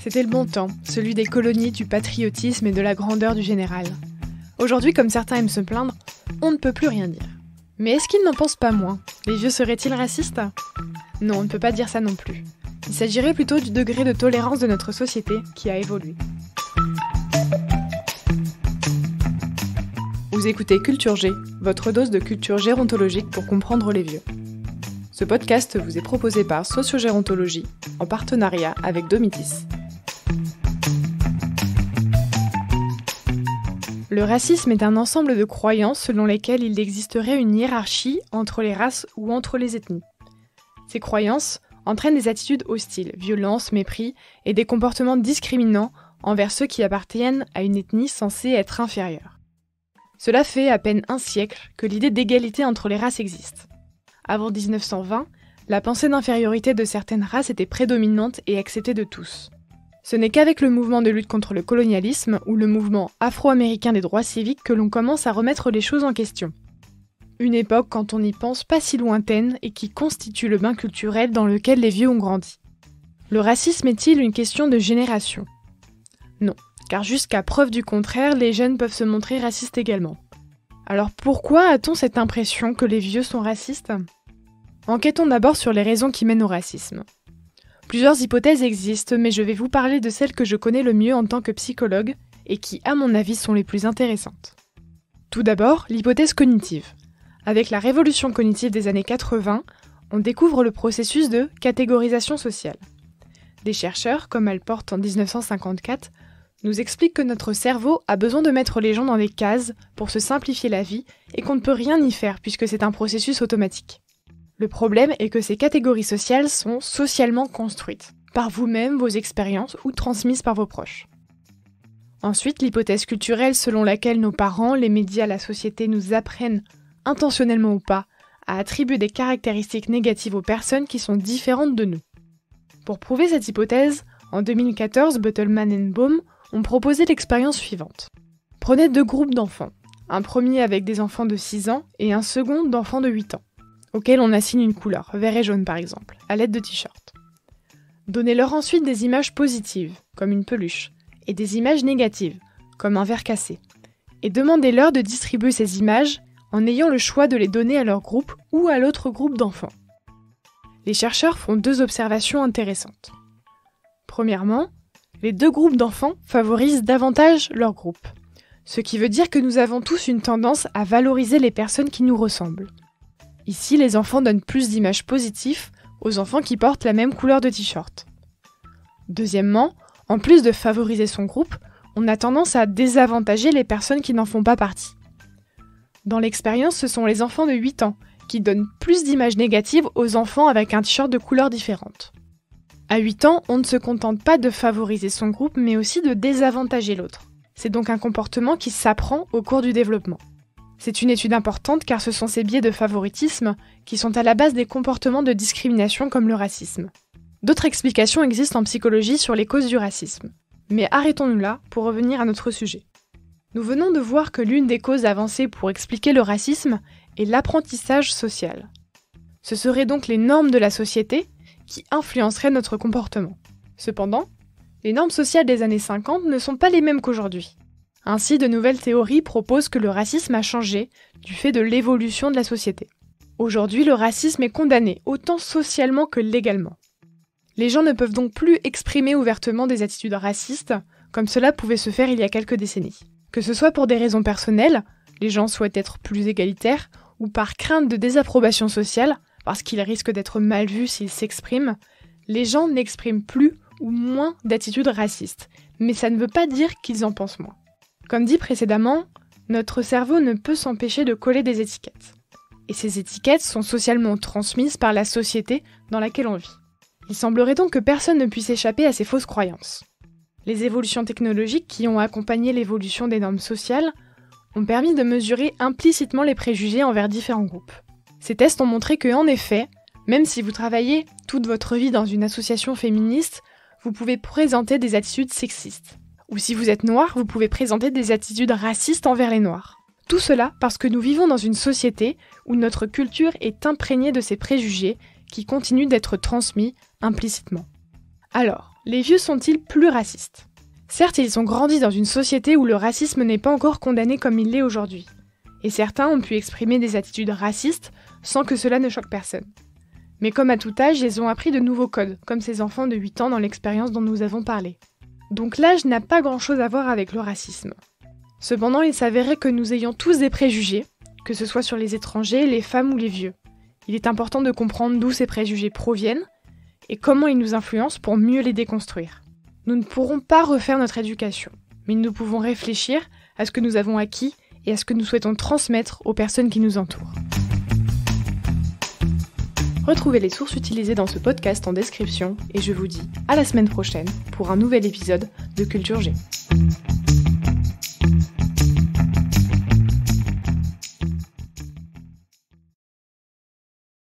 C'était le bon temps, celui des colonies, du patriotisme et de la grandeur du général. Aujourd'hui, comme certains aiment se plaindre, on ne peut plus rien dire. Mais est-ce qu'ils n'en pensent pas moins? Les vieux seraient-ils racistes? Non, on ne peut pas dire ça non plus. Il s'agirait plutôt du degré de tolérance de notre société qui a évolué. Vous écoutez Culture G, votre dose de culture gérontologique pour comprendre les vieux. Ce podcast vous est proposé par Sociogérontologie, en partenariat avec Domitis. Le racisme est un ensemble de croyances selon lesquelles il existerait une hiérarchie entre les races ou entre les ethnies. Ces croyances entraînent des attitudes hostiles, violence, mépris et des comportements discriminants envers ceux qui appartiennent à une ethnie censée être inférieure. Cela fait à peine un siècle que l'idée d'égalité entre les races existe. Avant 1920, la pensée d'infériorité de certaines races était prédominante et acceptée de tous. Ce n'est qu'avec le mouvement de lutte contre le colonialisme ou le mouvement afro-américain des droits civiques que l'on commence à remettre les choses en question. Une époque, quand on y pense, pas si lointaine et qui constitue le bain culturel dans lequel les vieux ont grandi. Le racisme est-il une question de génération? Non, car jusqu'à preuve du contraire, les jeunes peuvent se montrer racistes également. Alors pourquoi a-t-on cette impression que les vieux sont racistes? Enquêtons d'abord sur les raisons qui mènent au racisme. Plusieurs hypothèses existent, mais je vais vous parler de celles que je connais le mieux en tant que psychologue et qui, à mon avis, sont les plus intéressantes. Tout d'abord, l'hypothèse cognitive. Avec la révolution cognitive des années 80, on découvre le processus de catégorisation sociale. Des chercheurs, comme Allport en 1954, nous expliquent que notre cerveau a besoin de mettre les gens dans des cases pour se simplifier la vie et qu'on ne peut rien y faire puisque c'est un processus automatique. Le problème est que ces catégories sociales sont socialement construites, par vous-même, vos expériences ou transmises par vos proches. Ensuite, l'hypothèse culturelle selon laquelle nos parents, les médias, la société nous apprennent, intentionnellement ou pas, à attribuer des caractéristiques négatives aux personnes qui sont différentes de nous. Pour prouver cette hypothèse, en 2014, Buttelman et Baum ont proposé l'expérience suivante. Prenez deux groupes d'enfants, un premier avec des enfants de 6 ans et un second d'enfants de 8 ans. Auxquels on assigne une couleur, vert et jaune par exemple, à l'aide de t-shirts. Donnez-leur ensuite des images positives, comme une peluche, et des images négatives, comme un verre cassé. Et demandez-leur de distribuer ces images en ayant le choix de les donner à leur groupe ou à l'autre groupe d'enfants. Les chercheurs font 2 observations intéressantes. Premièrement, les 2 groupes d'enfants favorisent davantage leur groupe, ce qui veut dire que nous avons tous une tendance à valoriser les personnes qui nous ressemblent. Ici, les enfants donnent plus d'images positives aux enfants qui portent la même couleur de t-shirt. Deuxièmement, en plus de favoriser son groupe, on a tendance à désavantager les personnes qui n'en font pas partie. Dans l'expérience, ce sont les enfants de 8 ans qui donnent plus d'images négatives aux enfants avec un t-shirt de couleurs différentes. À 8 ans, on ne se contente pas de favoriser son groupe, mais aussi de désavantager l'autre. C'est donc un comportement qui s'apprend au cours du développement. C'est une étude importante car ce sont ces biais de favoritisme qui sont à la base des comportements de discrimination comme le racisme. D'autres explications existent en psychologie sur les causes du racisme. Mais arrêtons-nous là pour revenir à notre sujet. Nous venons de voir que l'une des causes avancées pour expliquer le racisme est l'apprentissage social. Ce seraient donc les normes de la société qui influenceraient notre comportement. Cependant, les normes sociales des années 50 ne sont pas les mêmes qu'aujourd'hui. Ainsi, de nouvelles théories proposent que le racisme a changé du fait de l'évolution de la société. Aujourd'hui, le racisme est condamné, autant socialement que légalement. Les gens ne peuvent donc plus exprimer ouvertement des attitudes racistes, comme cela pouvait se faire il y a quelques décennies. Que ce soit pour des raisons personnelles, les gens souhaitent être plus égalitaires, ou par crainte de désapprobation sociale, parce qu'ils risquent d'être mal vus s'ils s'expriment, les gens n'expriment plus ou moins d'attitudes racistes, mais ça ne veut pas dire qu'ils en pensent moins. Comme dit précédemment, notre cerveau ne peut s'empêcher de coller des étiquettes. Et ces étiquettes sont socialement transmises par la société dans laquelle on vit. Il semblerait donc que personne ne puisse échapper à ces fausses croyances. Les évolutions technologiques qui ont accompagné l'évolution des normes sociales ont permis de mesurer implicitement les préjugés envers différents groupes. Ces tests ont montré que, en effet, même si vous travaillez toute votre vie dans une association féministe, vous pouvez présenter des attitudes sexistes. Ou si vous êtes noir, vous pouvez présenter des attitudes racistes envers les noirs. Tout cela parce que nous vivons dans une société où notre culture est imprégnée de ces préjugés qui continuent d'être transmis implicitement. Alors, Les vieux sont-ils plus racistes ? Certes, ils ont grandi dans une société où le racisme n'est pas encore condamné comme il l'est aujourd'hui. Et certains ont pu exprimer des attitudes racistes sans que cela ne choque personne. Mais comme à tout âge, ils ont appris de nouveaux codes, comme ces enfants de 8 ans dans l'expérience dont nous avons parlé. Donc l'âge n'a pas grand-chose à voir avec le racisme. Cependant, il s'avérait que nous ayons tous des préjugés, que ce soit sur les étrangers, les femmes ou les vieux. Il est important de comprendre d'où ces préjugés proviennent et comment ils nous influencent pour mieux les déconstruire. Nous ne pourrons pas refaire notre éducation, mais nous pouvons réfléchir à ce que nous avons acquis et à ce que nous souhaitons transmettre aux personnes qui nous entourent. Retrouvez les sources utilisées dans ce podcast en description et je vous dis à la semaine prochaine pour un nouvel épisode de Culture G.